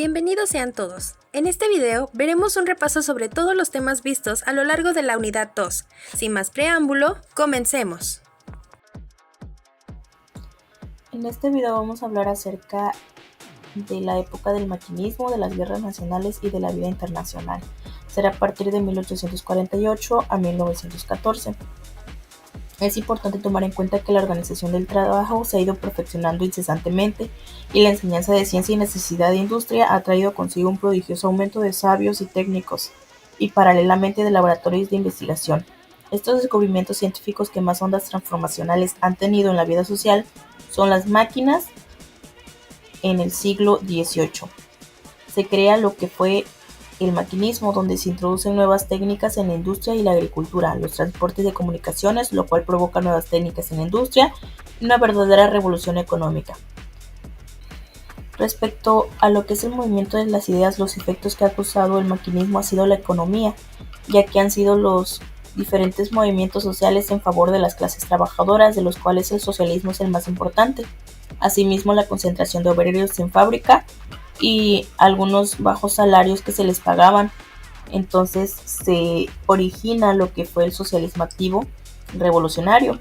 Bienvenidos sean todos. En este video veremos un repaso sobre todos los temas vistos a lo largo de la unidad 2. Sin más preámbulo, comencemos. En este video vamos a hablar acerca de la época del maquinismo, de las guerras nacionales y de la vida internacional. Será a partir de 1848 a 1914. Es importante tomar en cuenta que la organización del trabajo se ha ido perfeccionando incesantemente y la enseñanza de ciencia y necesidad de industria ha traído consigo un prodigioso aumento de sabios y técnicos y paralelamente de laboratorios de investigación. Estos descubrimientos científicos que más ondas transformacionales han tenido en la vida social son las máquinas en el siglo XVIII. Se crea lo que fue el maquinismo, donde se introducen nuevas técnicas en la industria y la agricultura, los transportes de comunicaciones, lo cual provoca nuevas técnicas en la industria y una verdadera revolución económica. Respecto a lo que es el movimiento de las ideas, los efectos que ha causado el maquinismo ha sido la economía, ya que han sido los diferentes movimientos sociales en favor de las clases trabajadoras, de los cuales el socialismo es el más importante. Asimismo, la concentración de obreros en fábrica y algunos bajos salarios que se les pagaban. Entonces se origina lo que fue el socialismo activo revolucionario,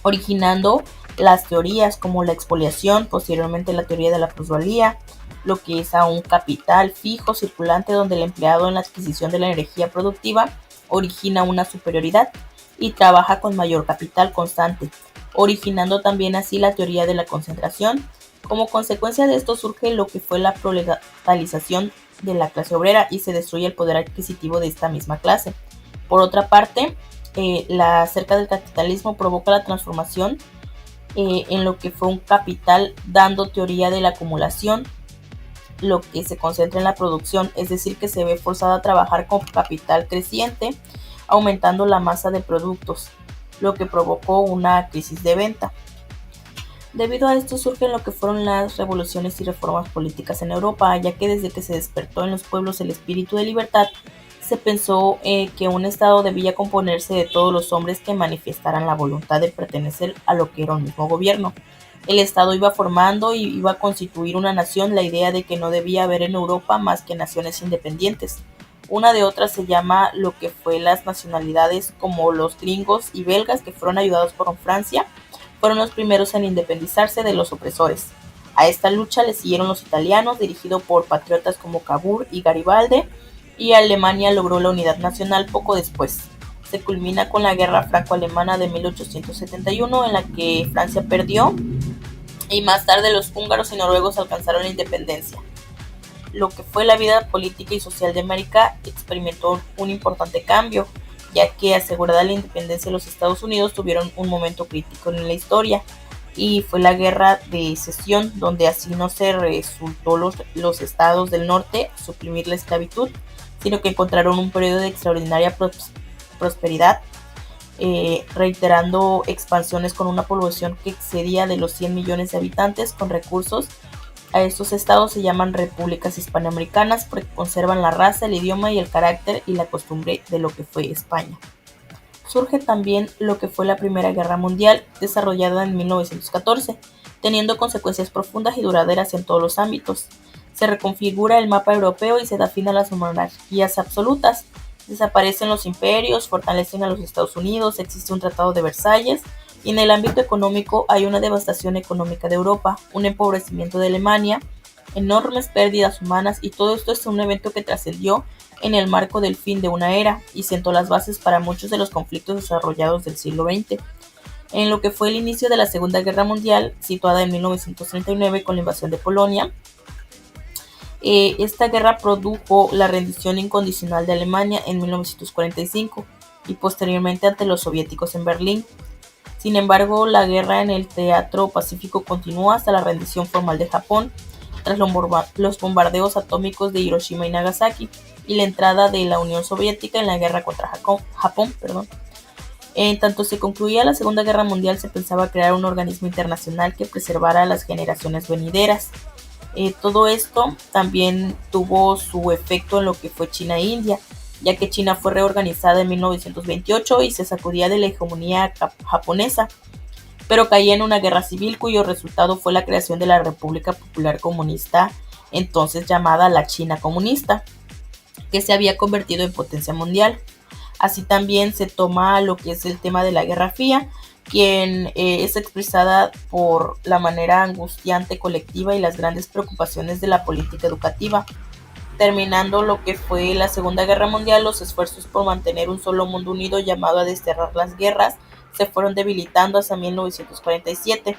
originando las teorías como la expoliación, posteriormente la teoría de la plusvalía, lo que es a un capital fijo circulante donde el empleado en la adquisición de la energía productiva origina una superioridad y trabaja con mayor capital constante, originando también así la teoría de la concentración. Como consecuencia de esto surge lo que fue la proletarización de la clase obrera y se destruye el poder adquisitivo de esta misma clase. Por otra parte, la cerca del capitalismo provoca la transformación en lo que fue un capital, dando teoría de la acumulación, lo que se concentra en la producción, es decir, que se ve forzada a trabajar con capital creciente, aumentando la masa de productos, lo que provocó una crisis de venta. Debido a esto surgen lo que fueron las revoluciones y reformas políticas en Europa, ya que desde que se despertó en los pueblos el espíritu de libertad, se pensó que un Estado debía componerse de todos los hombres que manifestaran la voluntad de pertenecer a lo que era un mismo gobierno. El Estado iba formando y iba a constituir una nación, la idea de que no debía haber en Europa más que naciones independientes. Una de otras se llama lo que fue las nacionalidades, como los gringos y belgas, que fueron ayudados por Francia, fueron los primeros en independizarse de los opresores. A esta lucha le siguieron los italianos, dirigidos por patriotas como Cavour y Garibaldi, y Alemania logró la unidad nacional poco después. Se culmina con la guerra franco-alemana de 1871, en la que Francia perdió, y más tarde los húngaros y noruegos alcanzaron la independencia. Lo que fue la vida política y social de América experimentó un importante cambio, ya que asegurada la independencia de los Estados Unidos tuvieron un momento crítico en la historia, y fue la guerra de secesión, donde así no se resultó los estados del norte suprimir la esclavitud, sino que encontraron un periodo de extraordinaria prosperidad, reiterando expansiones con una población que excedía de los 100 millones de habitantes con recursos. A estos estados se llaman repúblicas hispanoamericanas porque conservan la raza, el idioma y el carácter y la costumbre de lo que fue España. Surge también lo que fue la Primera Guerra Mundial, desarrollada en 1914, teniendo consecuencias profundas y duraderas en todos los ámbitos. Se reconfigura el mapa europeo y se da fin a las monarquías absolutas. Desaparecen los imperios, fortalecen a los Estados Unidos, existe un tratado de Versalles, y en el ámbito económico hay una devastación económica de Europa, un empobrecimiento de Alemania, enormes pérdidas humanas, y todo esto es un evento que trascendió en el marco del fin de una era y sentó las bases para muchos de los conflictos desarrollados del siglo XX. En lo que fue el inicio de la Segunda Guerra Mundial, situada en 1939 con la invasión de Polonia, esta guerra produjo la rendición incondicional de Alemania en 1945 y posteriormente ante los soviéticos en Berlín. Sin embargo, la guerra en el teatro pacífico continuó hasta la rendición formal de Japón, tras los bombardeos atómicos de Hiroshima y Nagasaki y la entrada de la Unión Soviética en la guerra contra Japón. En tanto se concluía la Segunda Guerra Mundial, se pensaba crear un organismo internacional que preservara a las generaciones venideras. Todo esto también tuvo su efecto en lo que fue China e India, ya que China fue reorganizada en 1928 y se sacudía de la hegemonía japonesa, pero caía en una guerra civil cuyo resultado fue la creación de la República Popular Comunista entonces llamada la China comunista, que se había convertido en potencia mundial. Así también se toma lo que es el tema de la Guerra Fría, quien es expresada por la manera angustiante colectiva y las grandes preocupaciones de la política educativa. Terminando lo que fue la Segunda Guerra Mundial, los esfuerzos por mantener un solo mundo unido llamado a desterrar las guerras se fueron debilitando hasta 1947,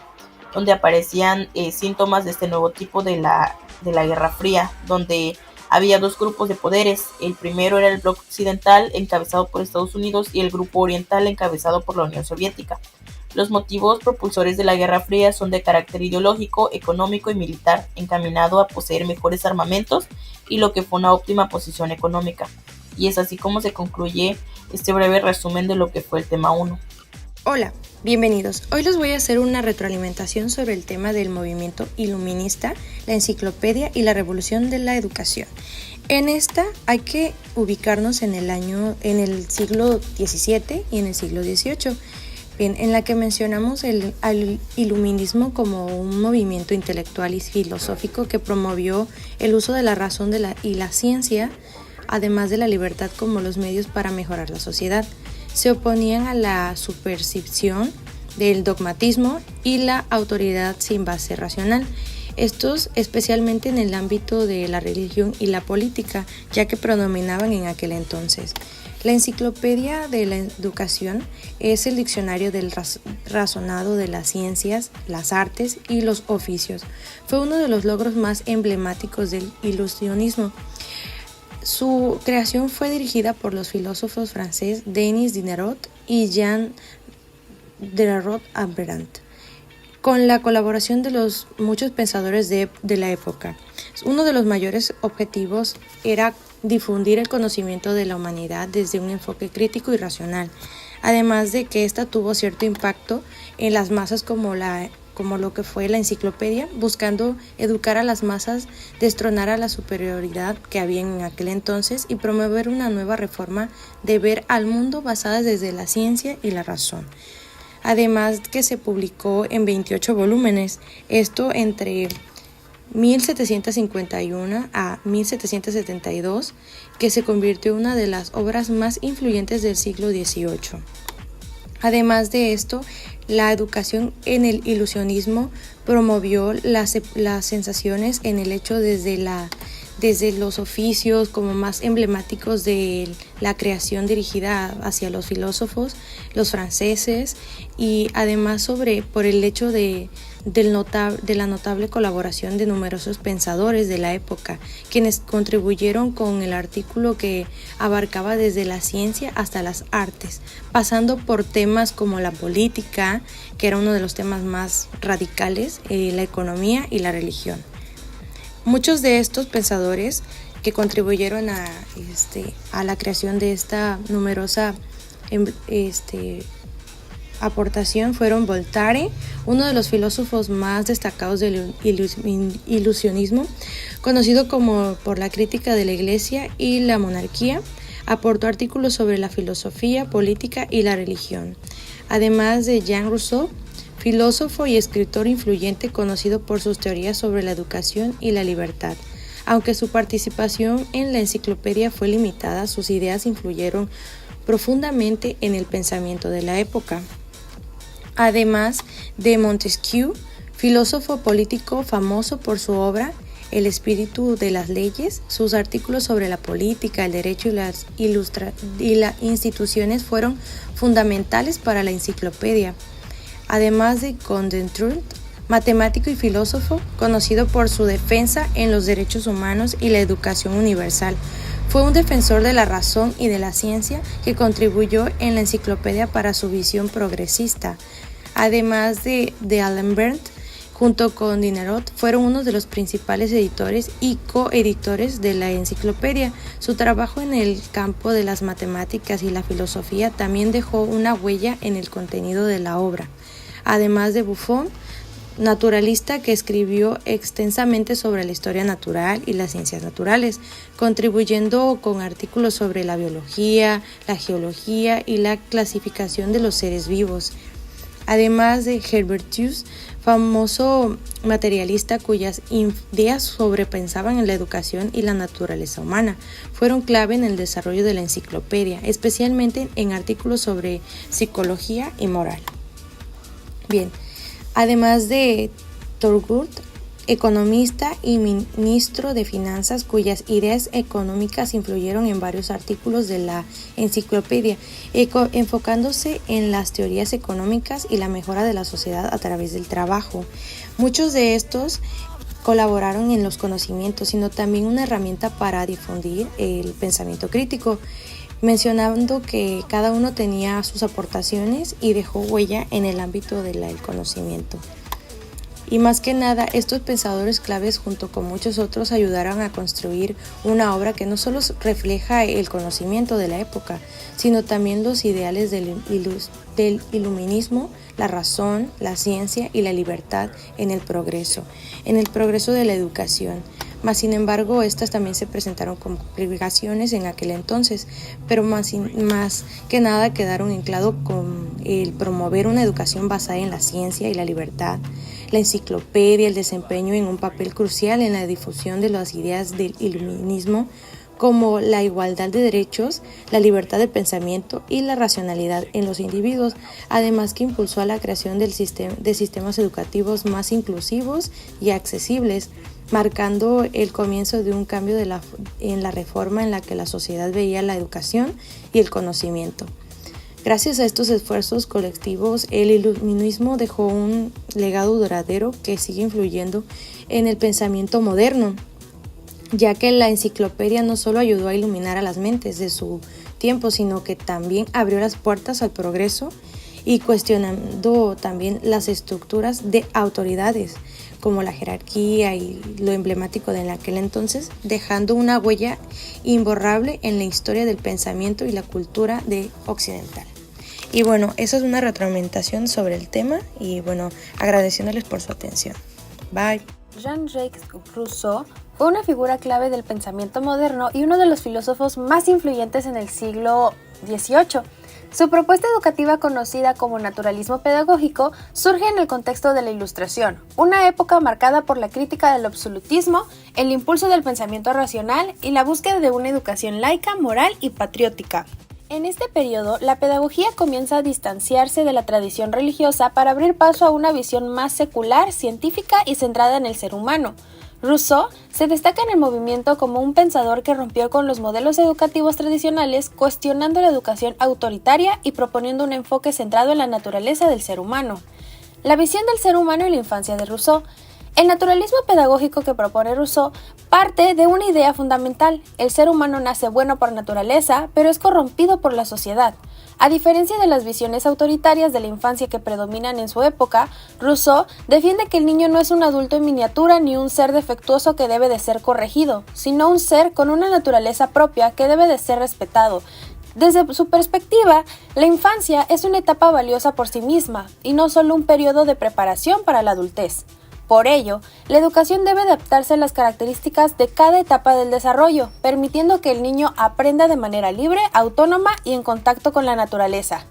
donde aparecían síntomas de este nuevo tipo de la Guerra Fría, donde había dos grupos de poderes. El primero era el bloque occidental, encabezado por Estados Unidos, y el grupo oriental, encabezado por la Unión Soviética. Los motivos propulsores de la Guerra Fría son de carácter ideológico, económico y militar, encaminado a poseer mejores armamentos y lo que fue una óptima posición económica. Y es así como se concluye este breve resumen de lo que fue el tema 1. Hola, bienvenidos. Hoy les voy a hacer una retroalimentación sobre el tema del movimiento iluminista, la enciclopedia y la revolución de la educación. En esta hay que ubicarnos en el siglo XVII y en el siglo XVIII. Bien, en la que mencionamos al iluminismo como un movimiento intelectual y filosófico que promovió el uso de la razón y la ciencia, además de la libertad como los medios para mejorar la sociedad. Se oponían a la superstición del dogmatismo y la autoridad sin base racional. Estos especialmente en el ámbito de la religión y la política, ya que predominaban en aquel entonces. La enciclopedia de la educación es el diccionario del razonado de las ciencias, las artes y los oficios. Fue uno de los logros más emblemáticos del ilusionismo. Su creación fue dirigida por los filósofos franceses Denis Diderot y Jean de Rod-Ambrand, con la colaboración de los muchos pensadores de la época. Uno de los mayores objetivos era difundir el conocimiento de la humanidad desde un enfoque crítico y racional, además de que ésta tuvo cierto impacto en las masas como lo que fue la enciclopedia, buscando educar a las masas, destronar a la superioridad que había en aquel entonces y promover una nueva reforma de ver al mundo basada desde la ciencia y la razón. Además que se publicó en 28 volúmenes, esto entre 1751 a 1772, que se convirtió en una de las obras más influyentes del siglo XVIII. Además de esto, la educación en el ilusionismo promovió las sensaciones en el hecho desde los oficios como más emblemáticos de la creación dirigida hacia los filósofos, los franceses, y además por el hecho de la notable colaboración de numerosos pensadores de la época, quienes contribuyeron con el artículo que abarcaba desde la ciencia hasta las artes, pasando por temas como la política, que era uno de los temas más radicales, la economía y la religión. Muchos de estos pensadores que contribuyeron a la creación de esta numerosa aportación fueron Voltaire, uno de los filósofos más destacados del ilusionismo, conocido como por la crítica de la Iglesia y la monarquía. Aportó artículos sobre la filosofía, política y la religión. Además de Jean Rousseau, filósofo y escritor influyente conocido por sus teorías sobre la educación y la libertad. Aunque su participación en la enciclopedia fue limitada, sus ideas influyeron profundamente en el pensamiento de la época. Además de Montesquieu, filósofo político famoso por su obra El espíritu de las leyes, sus artículos sobre la política, el derecho y las instituciones fueron fundamentales para la enciclopedia. Además de Condorcet, matemático y filósofo, conocido por su defensa en los derechos humanos y la educación universal. Fue un defensor de la razón y de la ciencia que contribuyó en la enciclopedia para su visión progresista. Además de D'Alembert, junto con Diderot, fueron uno de los principales editores y coeditores de la enciclopedia. Su trabajo en el campo de las matemáticas y la filosofía también dejó una huella en el contenido de la obra. Además de Buffon, naturalista que escribió extensamente sobre la historia natural y las ciencias naturales, contribuyendo con artículos sobre la biología, la geología y la clasificación de los seres vivos. Además de Herbartius, famoso materialista cuyas ideas sobrepensaban en la educación y la naturaleza humana. Fueron clave en el desarrollo de la enciclopedia, especialmente en artículos sobre psicología y moral. Bien, además de Thurgood, economista y ministro de Finanzas, cuyas ideas económicas influyeron en varios artículos de la enciclopedia, enfocándose en las teorías económicas y la mejora de la sociedad a través del trabajo. Muchos de estos colaboraron en los conocimientos, sino también una herramienta para difundir el pensamiento crítico, mencionando que cada uno tenía sus aportaciones y dejó huella en el ámbito del conocimiento. Y más que nada, estos pensadores claves junto con muchos otros ayudaron a construir una obra que no solo refleja el conocimiento de la época, sino también los ideales del iluminismo, la razón, la ciencia y la libertad en el progreso de la educación. Mas, sin embargo, estas también se presentaron como complicaciones en aquel entonces, pero más que nada quedaron en claro con el promover una educación basada en la ciencia y la libertad. La enciclopedia, el desempeño en un papel crucial en la difusión de las ideas del iluminismo, como la igualdad de derechos, la libertad de pensamiento y la racionalidad en los individuos, además que impulsó a la creación de sistemas educativos más inclusivos y accesibles, marcando el comienzo de un cambio en la reforma en la que la sociedad veía la educación y el conocimiento. Gracias a estos esfuerzos colectivos, el iluminismo dejó un legado duradero que sigue influyendo en el pensamiento moderno, ya que la enciclopedia no solo ayudó a iluminar a las mentes de su tiempo, sino que también abrió las puertas al progreso y cuestionando también las estructuras de autoridades, como la jerarquía y lo emblemático de aquel entonces, dejando una huella imborrable en la historia del pensamiento y la cultura occidental. Y bueno, eso es una retroalimentación sobre el tema y bueno, agradeciéndoles por su atención. Bye. Jean-Jacques Rousseau fue una figura clave del pensamiento moderno y uno de los filósofos más influyentes en el siglo XVIII. Su propuesta educativa, conocida como naturalismo pedagógico, surge en el contexto de la Ilustración, una época marcada por la crítica del absolutismo, el impulso del pensamiento racional y la búsqueda de una educación laica, moral y patriótica. En este periodo, la pedagogía comienza a distanciarse de la tradición religiosa para abrir paso a una visión más secular, científica y centrada en el ser humano. Rousseau se destaca en el movimiento como un pensador que rompió con los modelos educativos tradicionales, cuestionando la educación autoritaria y proponiendo un enfoque centrado en la naturaleza del ser humano. La visión del ser humano y la infancia de Rousseau. El naturalismo pedagógico que propone Rousseau parte de una idea fundamental: el ser humano nace bueno por naturaleza, pero es corrompido por la sociedad. A diferencia de las visiones autoritarias de la infancia que predominan en su época, Rousseau defiende que el niño no es un adulto en miniatura ni un ser defectuoso que debe de ser corregido, sino un ser con una naturaleza propia que debe de ser respetado. Desde su perspectiva, la infancia es una etapa valiosa por sí misma y no solo un periodo de preparación para la adultez. Por ello, la educación debe adaptarse a las características de cada etapa del desarrollo, permitiendo que el niño aprenda de manera libre, autónoma y en contacto con la naturaleza.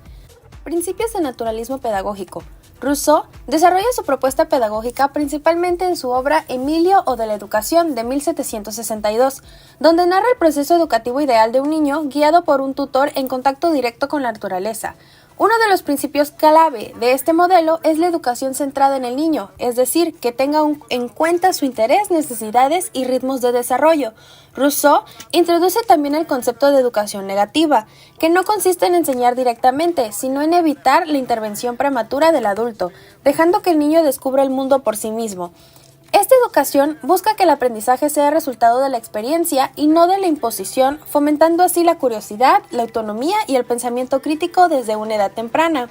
Principios de naturalismo pedagógico. Rousseau desarrolla su propuesta pedagógica principalmente en su obra Emilio o de la Educación de 1762, donde narra el proceso educativo ideal de un niño guiado por un tutor en contacto directo con la naturaleza. Uno de los principios clave de este modelo es la educación centrada en el niño, es decir, que tenga en cuenta su interés, necesidades y ritmos de desarrollo. Rousseau introduce también el concepto de educación negativa, que no consiste en enseñar directamente, sino en evitar la intervención prematura del adulto, dejando que el niño descubra el mundo por sí mismo. Esta educación busca que el aprendizaje sea resultado de la experiencia y no de la imposición, fomentando así la curiosidad, la autonomía y el pensamiento crítico desde una edad temprana.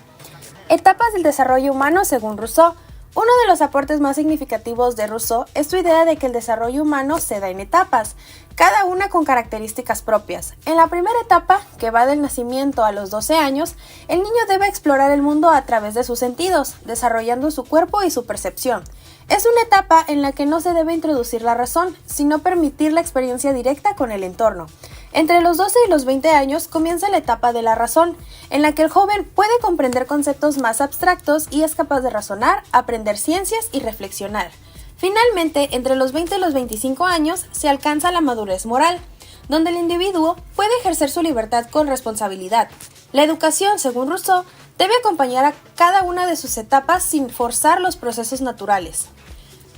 Etapas del desarrollo humano según Rousseau. Uno de los aportes más significativos de Rousseau es su idea de que el desarrollo humano se da en etapas, cada una con características propias. En la primera etapa, que va del nacimiento a los 12 años, el niño debe explorar el mundo a través de sus sentidos, desarrollando su cuerpo y su percepción. Es una etapa en la que no se debe introducir la razón, sino permitir la experiencia directa con el entorno. Entre los 12 y los 20 años comienza la etapa de la razón, en la que el joven puede comprender conceptos más abstractos y es capaz de razonar, aprender ciencias y reflexionar. Finalmente, entre los 20 y los 25 años se alcanza la madurez moral, donde el individuo puede ejercer su libertad con responsabilidad. La educación, según Rousseau, debe acompañar a cada una de sus etapas sin forzar los procesos naturales.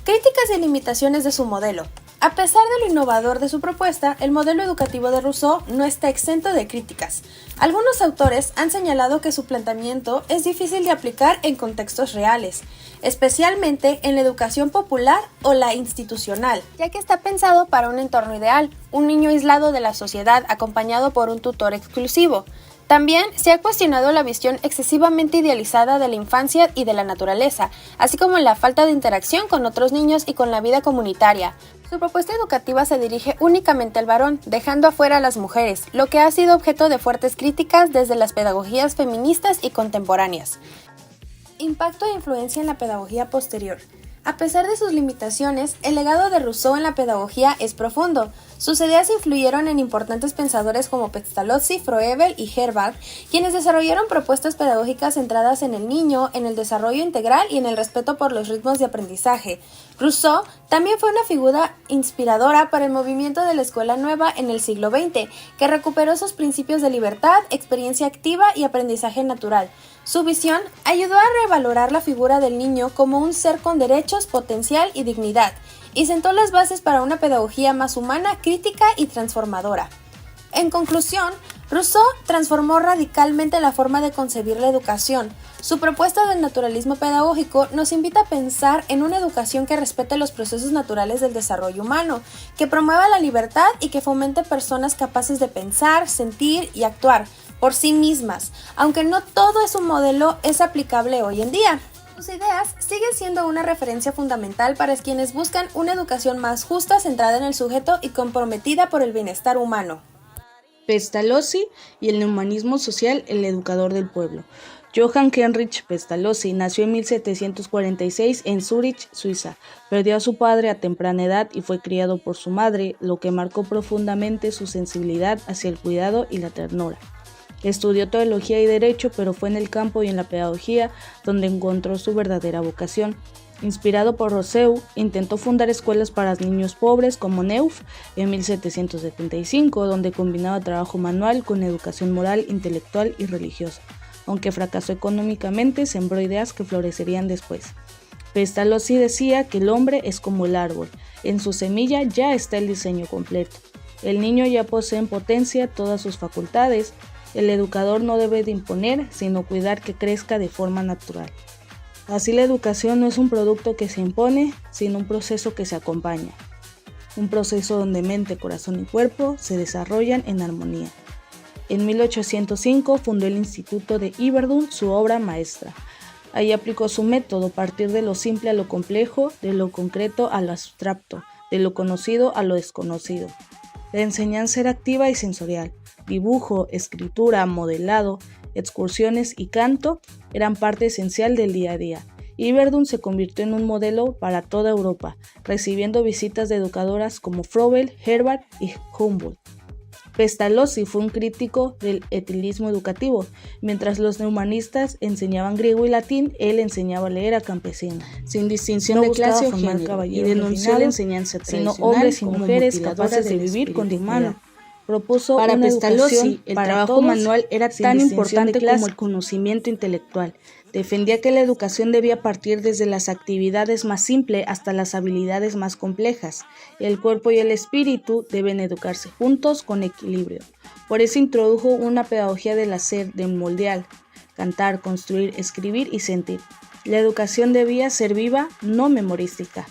Críticas y limitaciones de su modelo. A pesar de lo innovador de su propuesta, el modelo educativo de Rousseau no está exento de críticas. Algunos autores han señalado que su planteamiento es difícil de aplicar en contextos reales, especialmente en la educación popular o la institucional, ya que está pensado para un entorno ideal, un niño aislado de la sociedad acompañado por un tutor exclusivo. También se ha cuestionado la visión excesivamente idealizada de la infancia y de la naturaleza, así como la falta de interacción con otros niños y con la vida comunitaria. Su propuesta educativa se dirige únicamente al varón, dejando afuera a las mujeres, lo que ha sido objeto de fuertes críticas desde las pedagogías feministas y contemporáneas. Impacto e influencia en la pedagogía posterior. A pesar de sus limitaciones, el legado de Rousseau en la pedagogía es profundo. Sus ideas influyeron en importantes pensadores como Pestalozzi, Froebel y Herbart, quienes desarrollaron propuestas pedagógicas centradas en el niño, en el desarrollo integral y en el respeto por los ritmos de aprendizaje. Rousseau también fue una figura inspiradora para el movimiento de la Escuela Nueva en el siglo XX, que recuperó sus principios de libertad, experiencia activa y aprendizaje natural. Su visión ayudó a revalorar la figura del niño como un ser con derechos, potencial y dignidad, y sentó las bases para una pedagogía más humana, crítica y transformadora. En conclusión, Rousseau transformó radicalmente la forma de concebir la educación. Su propuesta del naturalismo pedagógico nos invita a pensar en una educación que respete los procesos naturales del desarrollo humano, que promueva la libertad y que fomente personas capaces de pensar, sentir y actuar por sí mismas, aunque no todo es un modelo es aplicable hoy en día. Sus ideas siguen siendo una referencia fundamental para quienes buscan una educación más justa, centrada en el sujeto y comprometida por el bienestar humano. Pestalozzi y el humanismo social, el educador del pueblo. Johann Heinrich Pestalozzi nació en 1746 en Zúrich, Suiza. Perdió a su padre a temprana edad y fue criado por su madre, lo que marcó profundamente su sensibilidad hacia el cuidado y la ternura. Estudió teología y derecho, pero fue en el campo y en la pedagogía donde encontró su verdadera vocación. Inspirado por Rousseau, intentó fundar escuelas para niños pobres como Neuf en 1775, donde combinaba trabajo manual con educación moral, intelectual y religiosa. Aunque fracasó económicamente, sembró ideas que florecerían después. Pestalozzi decía que el hombre es como el árbol, en su semilla ya está el diseño completo. El niño ya posee en potencia todas sus facultades. El educador no debe de imponer, sino cuidar que crezca de forma natural. Así la educación no es un producto que se impone, sino un proceso que se acompaña. Un proceso donde mente, corazón y cuerpo se desarrollan en armonía. En 1805 fundó el Instituto de Yverdon, su obra maestra. Ahí aplicó su método, partir de lo simple a lo complejo, de lo concreto a lo abstracto, de lo conocido a lo desconocido. La enseñanza era activa y sensorial. Dibujo, escritura, modelado, excursiones y canto eran parte esencial del día a día. Yverdon se convirtió en un modelo para toda Europa, recibiendo visitas de educadoras como Froebel, Herbart y Humboldt. Pestalozzi fue un crítico del etilismo educativo. Mientras los humanistas enseñaban griego y latín, él enseñaba a leer a campesinos, sin distinción de clase o género, y denunció la enseñanza tradicional, sino hombres y mujeres capaces de vivir con dignidad. Propuso para una Pestalozzi, el trabajo manual era tan importante como el conocimiento intelectual. Defendía que la educación debía partir desde las actividades más simples hasta las habilidades más complejas. El cuerpo y el espíritu deben educarse juntos con equilibrio. Por eso introdujo una pedagogía del hacer, del moldear, cantar, construir, escribir y sentir. La educación debía ser viva, no memorística.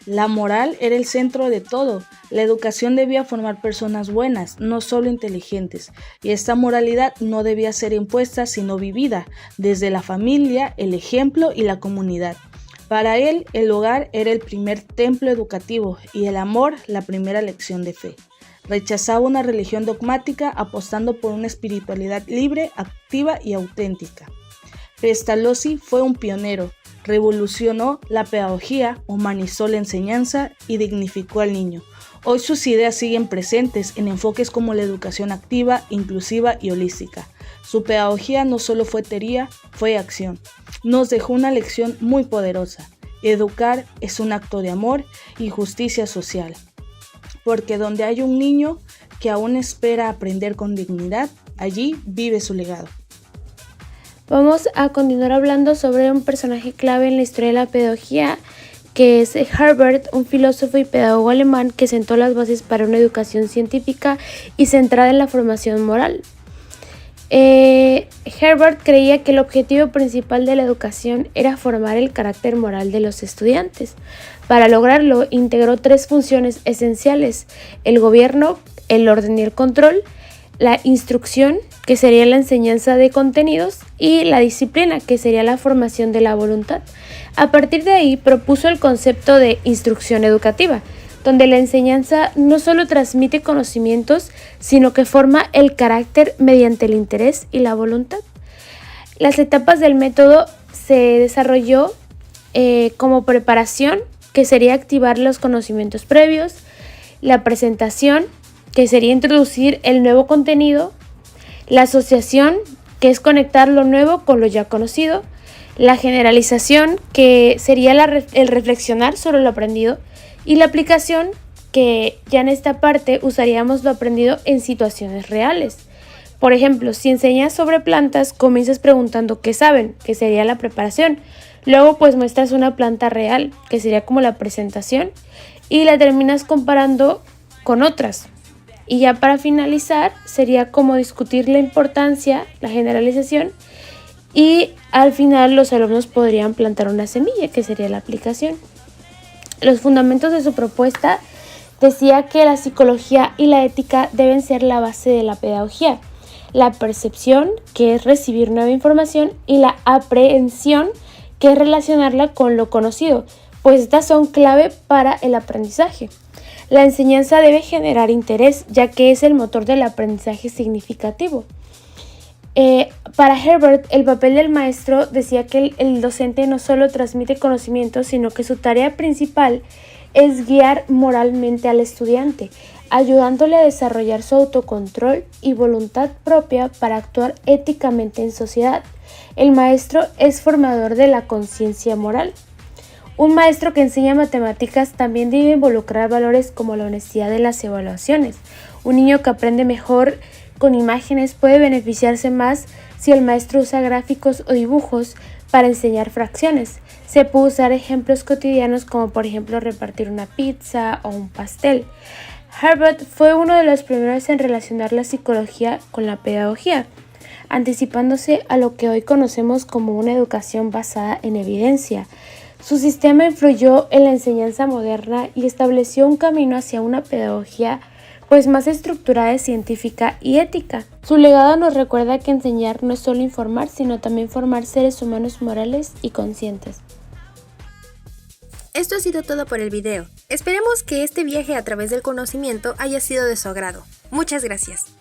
La moral era el centro de todo. La educación debía formar personas buenas, no solo inteligentes, y esta moralidad no debía ser impuesta, sino vivida, desde la familia, el ejemplo y la comunidad. Para él, el hogar era el primer templo educativo y el amor la primera lección de fe. Rechazaba una religión dogmática, apostando por una espiritualidad libre, activa y auténtica. Pestalozzi fue un pionero. Revolucionó la pedagogía, humanizó la enseñanza y dignificó al niño. Hoy sus ideas siguen presentes en enfoques como la educación activa, inclusiva y holística. Su pedagogía no solo fue teoría, fue acción. Nos dejó una lección muy poderosa. Educar es un acto de amor y justicia social. Porque donde hay un niño que aún espera aprender con dignidad, allí vive su legado. Vamos a continuar hablando sobre un personaje clave en la historia de la pedagogía, que es Herbert, un filósofo y pedagogo alemán que sentó las bases para una educación científica y centrada en la formación moral. Herbert creía que el objetivo principal de la educación era formar el carácter moral de los estudiantes. Para lograrlo, integró 3 funciones esenciales: el gobierno, el orden y el control, la instrucción, que sería la enseñanza de contenidos, y la disciplina, que sería la formación de la voluntad. A partir de ahí propuso el concepto de instrucción educativa, donde la enseñanza no solo transmite conocimientos, sino que forma el carácter mediante el interés y la voluntad. Las etapas del método se desarrolló como preparación, que sería activar los conocimientos previos, la presentación, que sería introducir el nuevo contenido, la asociación, que es conectar lo nuevo con lo ya conocido, la generalización, que sería el reflexionar sobre lo aprendido, y la aplicación, que ya en esta parte usaríamos lo aprendido en situaciones reales. Por ejemplo, si enseñas sobre plantas, comienzas preguntando qué saben, que sería la preparación. Luego pues muestras una planta real, que sería como la presentación, y la terminas comparando con otras. Y ya para finalizar sería como discutir la importancia, la generalización, y al final los alumnos podrían plantar una semilla, que sería la aplicación. Los fundamentos de su propuesta decía que la psicología y la ética deben ser la base de la pedagogía. La percepción, que es recibir nueva información, y la aprehensión, que es relacionarla con lo conocido, pues estas son clave para el aprendizaje. La enseñanza debe generar interés, ya que es el motor del aprendizaje significativo. Para Herbert, el papel del maestro decía que el docente no solo transmite conocimientos, sino que su tarea principal es guiar moralmente al estudiante, ayudándole a desarrollar su autocontrol y voluntad propia para actuar éticamente en sociedad. El maestro es formador de la conciencia moral. Un maestro que enseña matemáticas también debe involucrar valores como la honestidad de las evaluaciones. Un niño que aprende mejor con imágenes puede beneficiarse más si el maestro usa gráficos o dibujos para enseñar fracciones. Se puede usar ejemplos cotidianos como por ejemplo repartir una pizza o un pastel. Herbert fue uno de los primeros en relacionar la psicología con la pedagogía, anticipándose a lo que hoy conocemos como una educación basada en evidencia. Su sistema influyó en la enseñanza moderna y estableció un camino hacia una pedagogía pues más estructurada, científica y ética. Su legado nos recuerda que enseñar no es solo informar, sino también formar seres humanos morales y conscientes. Esto ha sido todo por el video. Esperemos que este viaje a través del conocimiento haya sido de su agrado. Muchas gracias.